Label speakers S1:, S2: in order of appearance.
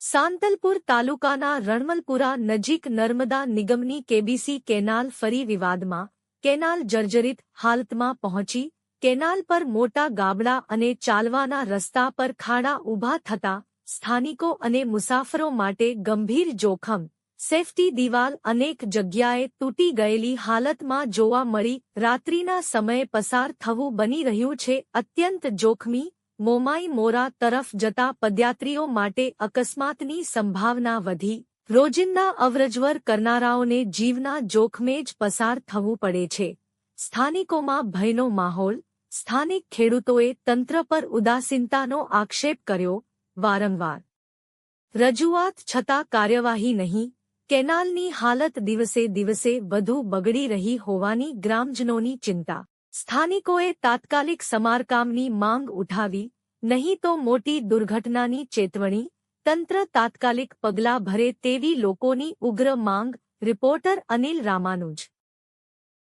S1: સાંતલપુર તાલુકાના રણમલપુરા નજીક નર્મદા નિગમની કેબીસી કેનાલ ફરી વિવાદમાં. કેનાલ જર્જરિત હાલતમાં પહોંચી. કેનાલ પર મોટા ગાબડા અને ચાલવાના રસ્તા પર ખાડા ઊભા થતા સ્થાનિકો અને મુસાફરો માટે ગંભીર જોખમ. સેફટી દીવાલ અનેક જગ્યાએ તૂટી ગયેલી હાલતમાં જોવા મળી. રાત્રિના સમયે પસાર થવું બની રહ્યું છે અત્યંત જોખમી. મોમાઈ મોરા તરફ જતા પદયાત્રીઓ માટે અકસ્માતની સંભાવના વધી. રોજિંદા અવરજવર કરનારાઓને જીવના જોખમે જ પસાર થવું પડે છે. સ્થાનિકોમાં ભયનો માહોલ. સ્થાનિક ખેડૂતોએ તંત્ર પર ઉદાસીનતાનો આક્ષેપ કર્યો. વારંવાર રજૂઆત છતાં કાર્યવાહી નહીં. કેનાલની હાલત દિવસે દિવસે વધુ બગડી રહી હોવાની ગ્રામજનોની ચિંતા. સ્થાનિકોએ તાત્કાલિક સમારકામની માંગ ઉઠાવી. નહીં તો મોટી દુર્ઘટનાની ચેતવણી. તંત્ર તાત્કાલિક પગલાં ભરે તેવી લોકોની ઉગ્ર માંગ. રિપોર્ટર અનિલ રામાનુજ.